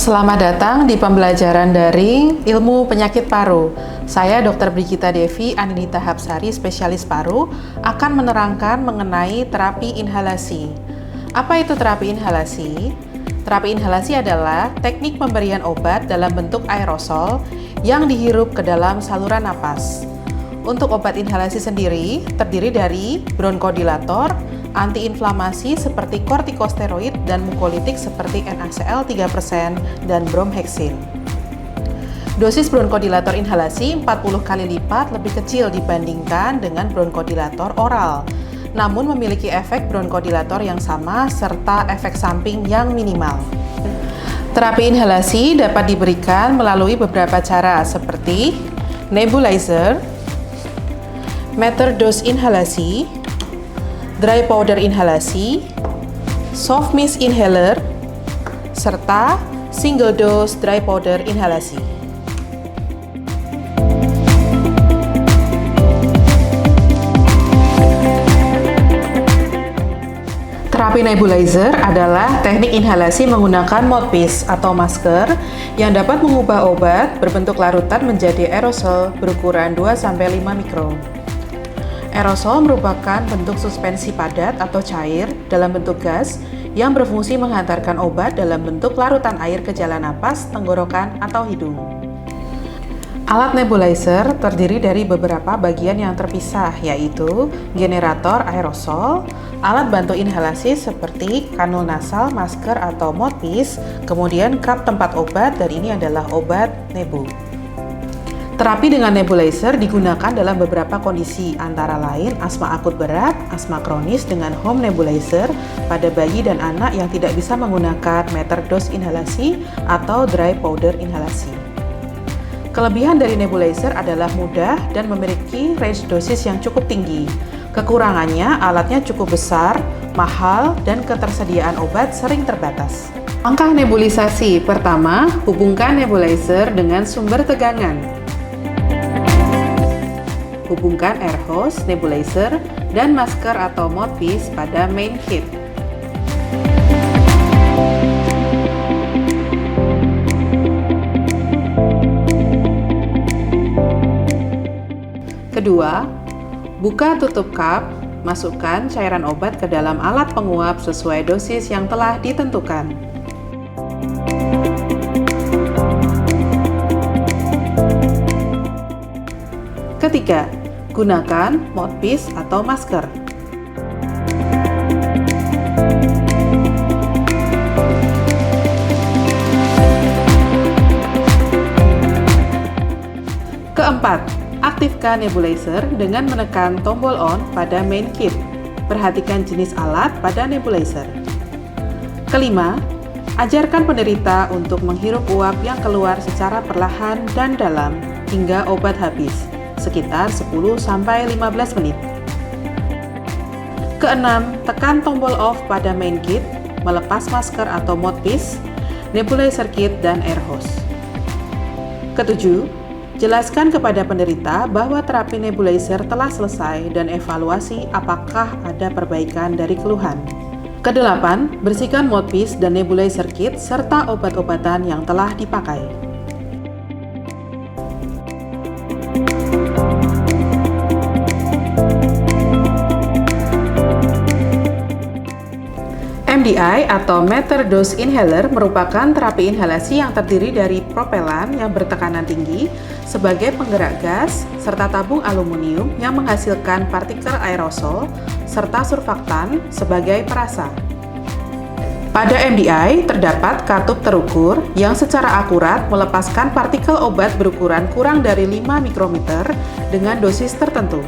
Selamat datang di pembelajaran daring Ilmu Penyakit Paru. Saya Dr. Brigita Devi Aninita Hapsari, spesialis paru, akan menerangkan mengenai terapi inhalasi. Apa itu terapi inhalasi? Terapi inhalasi adalah teknik pemberian obat dalam bentuk aerosol yang dihirup ke dalam saluran napas. Untuk obat inhalasi sendiri terdiri dari bronkodilator, antiinflamasi seperti kortikosteroid dan mukolitik seperti NaCl 3% dan bromheksin. Dosis bronkodilator inhalasi 40 kali lipat lebih kecil dibandingkan dengan bronkodilator oral, namun memiliki efek bronkodilator yang sama serta efek samping yang minimal. Terapi inhalasi dapat diberikan melalui beberapa cara seperti nebulizer, metered dose inhalasi, dry powder inhalasi, soft mist inhaler, serta single dose dry powder inhalasi. Terapi nebulizer adalah teknik inhalasi menggunakan mouthpiece atau masker yang dapat mengubah obat berbentuk larutan menjadi aerosol berukuran 2-5 mikron. Aerosol merupakan bentuk suspensi padat atau cair dalam bentuk gas yang berfungsi menghantarkan obat dalam bentuk larutan air ke jalan napas, tenggorokan, atau hidung. Alat nebulizer terdiri dari beberapa bagian yang terpisah, yaitu generator aerosol, alat bantu inhalasi seperti kanul nasal, masker atau mouthpiece, kemudian cup tempat obat, dan ini adalah obat nebu. Terapi dengan nebulizer digunakan dalam beberapa kondisi, antara lain asma akut berat, asma kronis dengan home nebulizer pada bayi dan anak yang tidak bisa menggunakan metered dose inhalasi atau dry powder inhalasi. Kelebihan dari nebulizer adalah mudah dan memiliki range dosis yang cukup tinggi. Kekurangannya, alatnya cukup besar, mahal, dan ketersediaan obat sering terbatas. Langkah nebulisasi pertama, hubungkan nebulizer dengan sumber tegangan. Hubungkan air hose, nebulizer, dan masker atau mouthpiece pada main kit. Kedua, buka tutup cup, masukkan cairan obat ke dalam alat penguap sesuai dosis yang telah ditentukan. Ketiga, gunakan mouthpiece atau masker. Keempat, aktifkan nebulizer dengan menekan tombol on pada main kit. Perhatikan jenis alat pada nebulizer. Kelima, ajarkan penderita untuk menghirup uap yang keluar secara perlahan dan dalam hingga obat habis, sekitar 10-15 menit. Keenam, tekan tombol off pada main kit, melepas masker atau mouthpiece, nebulizer kit, dan air hose. Ketujuh, jelaskan kepada penderita bahwa terapi nebulizer telah selesai dan evaluasi apakah ada perbaikan dari keluhan. Kedelapan, bersihkan mouthpiece dan nebulizer kit serta obat-obatan yang telah dipakai. MDI atau metered dose inhaler merupakan terapi inhalasi yang terdiri dari propelan yang bertekanan tinggi sebagai penggerak gas serta tabung aluminium yang menghasilkan partikel aerosol serta surfaktan sebagai perasa. Pada MDI terdapat katup terukur yang secara akurat melepaskan partikel obat berukuran kurang dari 5 mikrometer dengan dosis tertentu.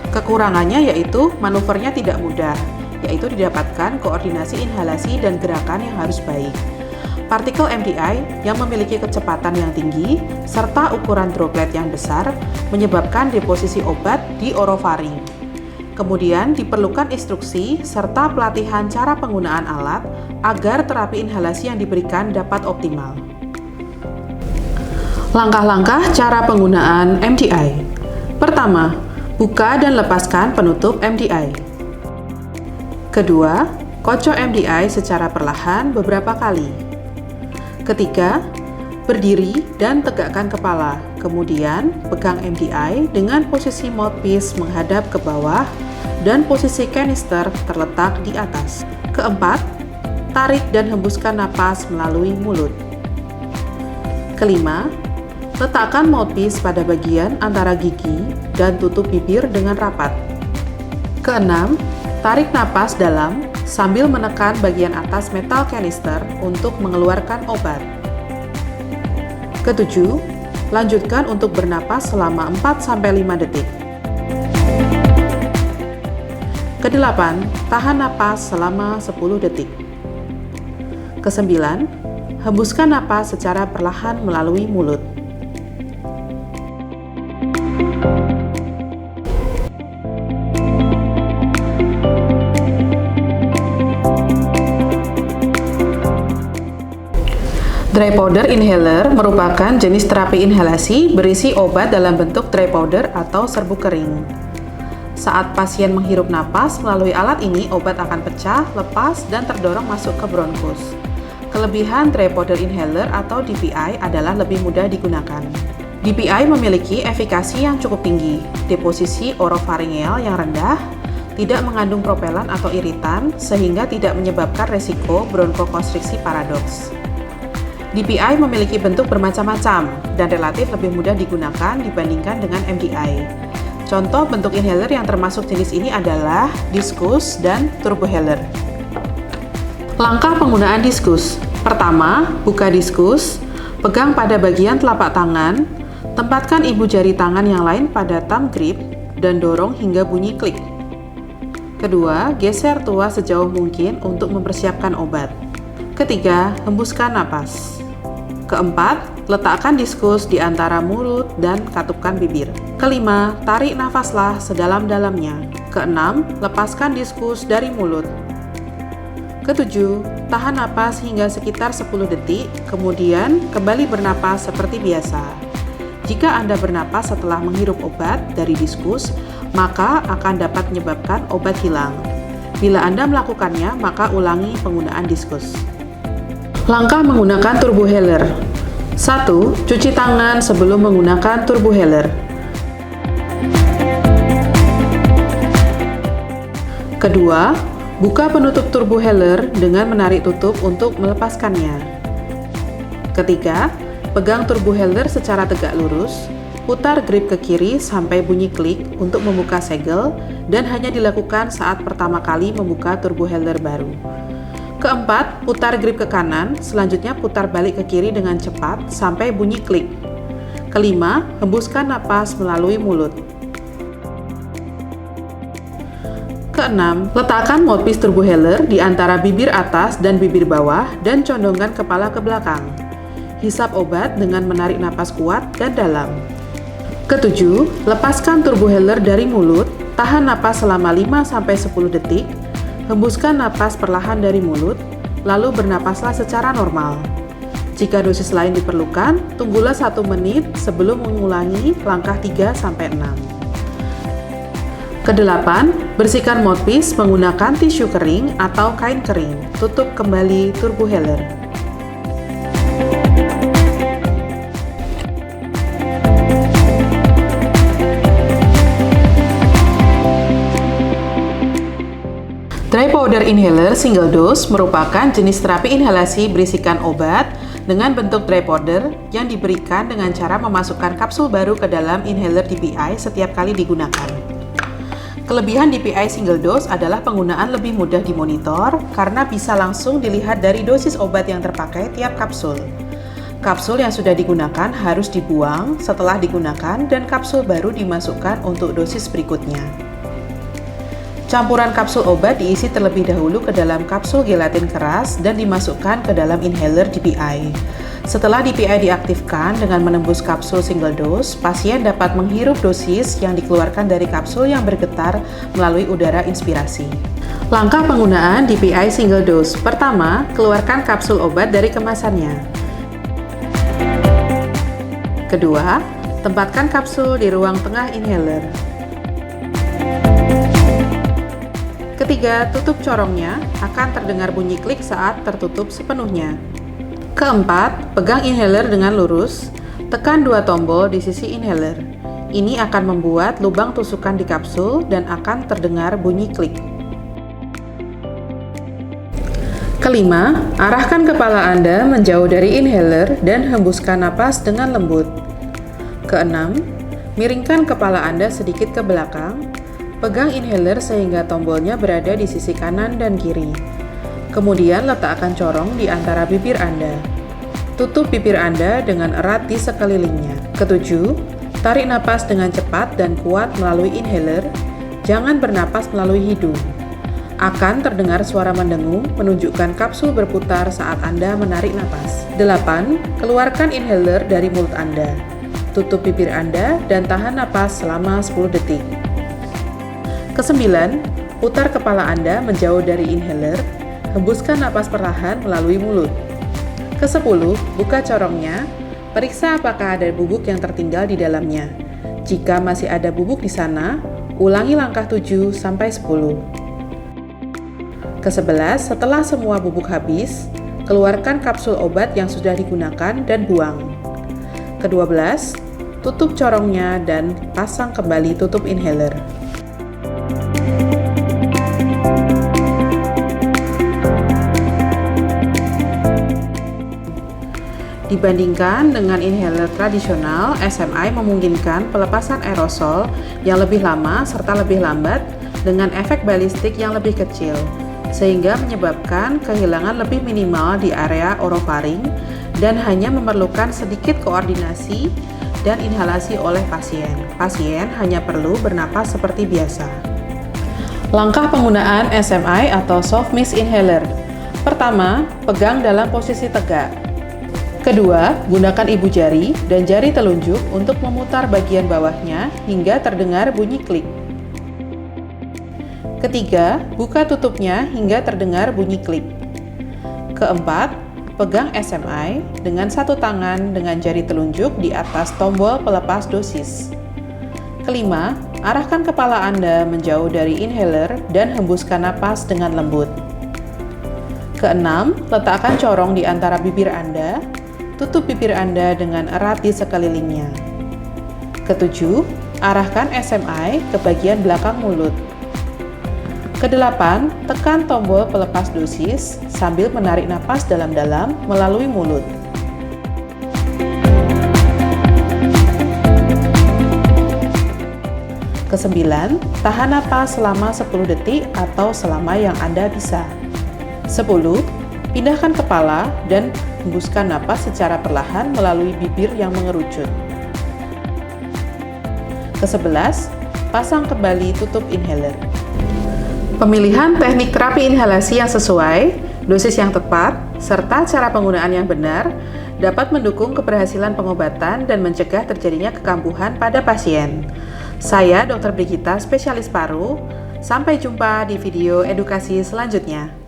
Kekurangannya yaitu manuvernya tidak mudah, yaitu didapatkan koordinasi inhalasi dan gerakan yang harus baik. Partikel MDI yang memiliki kecepatan yang tinggi serta ukuran droplet yang besar menyebabkan deposisi obat di orofaring. Kemudian diperlukan instruksi serta pelatihan cara penggunaan alat agar terapi inhalasi yang diberikan dapat optimal. Langkah-langkah cara penggunaan MDI. Pertama, buka dan lepaskan penutup MDI. Kedua, kocok MDI secara perlahan beberapa kali. Ketiga, berdiri dan tegakkan kepala. Kemudian, pegang MDI dengan posisi mouthpiece menghadap ke bawah dan posisi kanister terletak di atas. Keempat, tarik dan hembuskan napas melalui mulut. Kelima, letakkan mouthpiece pada bagian antara gigi dan tutup bibir dengan rapat. Keenam, tarik napas dalam sambil menekan bagian atas metal kanister untuk mengeluarkan obat. Ketujuh, lanjutkan untuk bernapas selama 4-5 detik. Kedelapan, tahan napas selama 10 detik. Kesembilan, hembuskan napas secara perlahan melalui mulut. Dry powder inhaler merupakan jenis terapi inhalasi berisi obat dalam bentuk dry powder atau serbuk kering. Saat pasien menghirup napas melalui alat ini, obat akan pecah, lepas, dan terdorong masuk ke bronkus. Kelebihan dry powder inhaler atau DPI adalah lebih mudah digunakan. DPI memiliki efikasi yang cukup tinggi, deposisi orofaringeal yang rendah, tidak mengandung propelan atau iritan, sehingga tidak menyebabkan resiko bronkokonstriksi paradoks. DPI memiliki bentuk bermacam-macam dan relatif lebih mudah digunakan dibandingkan dengan MDI. Contoh bentuk inhaler yang termasuk jenis ini adalah diskus dan turbohaler. Langkah penggunaan diskus. Pertama, buka diskus, pegang pada bagian telapak tangan, tempatkan ibu jari tangan yang lain pada thumb grip, dan dorong hingga bunyi klik. Kedua, geser tuas sejauh mungkin untuk mempersiapkan obat. Ketiga, hembuskan napas. Keempat, letakkan diskus di antara mulut dan katupkan bibir. Kelima, tarik nafaslah sedalam-dalamnya. Keenam, lepaskan diskus dari mulut. Ketujuh, tahan napas hingga sekitar 10 detik, kemudian kembali bernapas seperti biasa. Jika Anda bernapas setelah menghirup obat dari diskus, maka akan dapat menyebabkan obat hilang. Bila Anda melakukannya, maka ulangi penggunaan diskus. Langkah menggunakan turbohaler. 1. Cuci tangan sebelum menggunakan turbohaler. Kedua, buka penutup turbohaler dengan menarik tutup untuk melepaskannya. Ketiga, pegang turbohaler secara tegak lurus, putar grip ke kiri sampai bunyi klik untuk membuka segel dan hanya dilakukan saat pertama kali membuka turbohaler baru. Keempat, putar grip ke kanan, selanjutnya putar balik ke kiri dengan cepat sampai bunyi klik. Kelima, hembuskan napas melalui mulut. Keenam, letakkan mouthpiece turbohaler di antara bibir atas dan bibir bawah dan condongkan kepala ke belakang. Hisap obat dengan menarik napas kuat dan dalam. Ketujuh, lepaskan turbohaler dari mulut, tahan napas selama 5-10 detik, hembuskan napas perlahan dari mulut, lalu bernapaslah secara normal. Jika dosis lain diperlukan, tunggulah 1 menit sebelum mengulangi langkah 3-6. Kedelapan, bersihkan mouthpiece menggunakan tisu kering atau kain kering. Tutup kembali turbohaler. Dry powder inhaler single dose merupakan jenis terapi inhalasi berisikan obat dengan bentuk dry powder yang diberikan dengan cara memasukkan kapsul baru ke dalam inhaler DPI setiap kali digunakan. Kelebihan DPI single dose adalah penggunaan lebih mudah dimonitor karena bisa langsung dilihat dari dosis obat yang terpakai tiap kapsul. Kapsul yang sudah digunakan harus dibuang setelah digunakan dan kapsul baru dimasukkan untuk dosis berikutnya. Campuran kapsul obat diisi terlebih dahulu ke dalam kapsul gelatin keras dan dimasukkan ke dalam inhaler DPI. Setelah DPI diaktifkan dengan menembus kapsul single dose, pasien dapat menghirup dosis yang dikeluarkan dari kapsul yang bergetar melalui udara inspirasi. Langkah penggunaan DPI single dose. Pertama, keluarkan kapsul obat dari kemasannya. Kedua, tempatkan kapsul di ruang tengah inhaler. Ketiga, tutup corongnya, akan terdengar bunyi klik saat tertutup sepenuhnya. Keempat, pegang inhaler dengan lurus, tekan dua tombol di sisi inhaler. Ini akan membuat lubang tusukan di kapsul dan akan terdengar bunyi klik. Kelima, arahkan kepala Anda menjauh dari inhaler dan hembuskan napas dengan lembut. Keenam, miringkan kepala Anda sedikit ke belakang, pegang inhaler sehingga tombolnya berada di sisi kanan dan kiri. Kemudian letakkan corong di antara bibir Anda. Tutup bibir Anda dengan erat di sekelilingnya. Ketujuh, tarik napas dengan cepat dan kuat melalui inhaler. Jangan bernapas melalui hidung. Akan terdengar suara mendengung menunjukkan kapsul berputar saat Anda menarik napas. 8. Keluarkan inhaler dari mulut Anda. Tutup bibir Anda dan tahan napas selama 10 detik. Kesembilan, putar kepala Anda menjauh dari inhaler. Hembuskan napas perlahan melalui mulut. Ke-10, buka corongnya. Periksa apakah ada bubuk yang tertinggal di dalamnya. Jika masih ada bubuk di sana, ulangi langkah 7 sampai 10. Ke-11, setelah semua bubuk habis, keluarkan kapsul obat yang sudah digunakan dan buang. Ke-12, tutup corongnya dan pasang kembali tutup inhaler. Dibandingkan dengan inhaler tradisional, SMI memungkinkan pelepasan aerosol yang lebih lama serta lebih lambat dengan efek balistik yang lebih kecil, sehingga menyebabkan kehilangan lebih minimal di area orofaring dan hanya memerlukan sedikit koordinasi dan inhalasi oleh pasien. Pasien hanya perlu bernapas seperti biasa. Langkah penggunaan SMI atau soft mist inhaler. Pertama, pegang dalam posisi tegak. Kedua, gunakan ibu jari dan jari telunjuk untuk memutar bagian bawahnya hingga terdengar bunyi klik. Ketiga, buka tutupnya hingga terdengar bunyi klik. Keempat, pegang SMI dengan satu tangan dengan jari telunjuk di atas tombol pelepas dosis. Kelima, arahkan kepala Anda menjauh dari inhaler dan hembuskan napas dengan lembut. Keenam, letakkan corong di antara bibir Anda. Tutup bibir Anda dengan erat di sekelilingnya. Ketujuh, arahkan SMI ke bagian belakang mulut. Kedelapan, tekan tombol pelepas dosis sambil menarik napas dalam-dalam melalui mulut. Kesembilan, tahan napas selama 10 detik atau selama yang Anda bisa. 10. Pindahkan kepala dan hembuskan napas secara perlahan melalui bibir yang mengerucut. Ke-11, pasang kembali tutup inhaler. Pemilihan teknik terapi inhalasi yang sesuai, dosis yang tepat, serta cara penggunaan yang benar dapat mendukung keberhasilan pengobatan dan mencegah terjadinya kekambuhan pada pasien. Saya Dr. Brigita, spesialis paru. Sampai jumpa di video edukasi selanjutnya.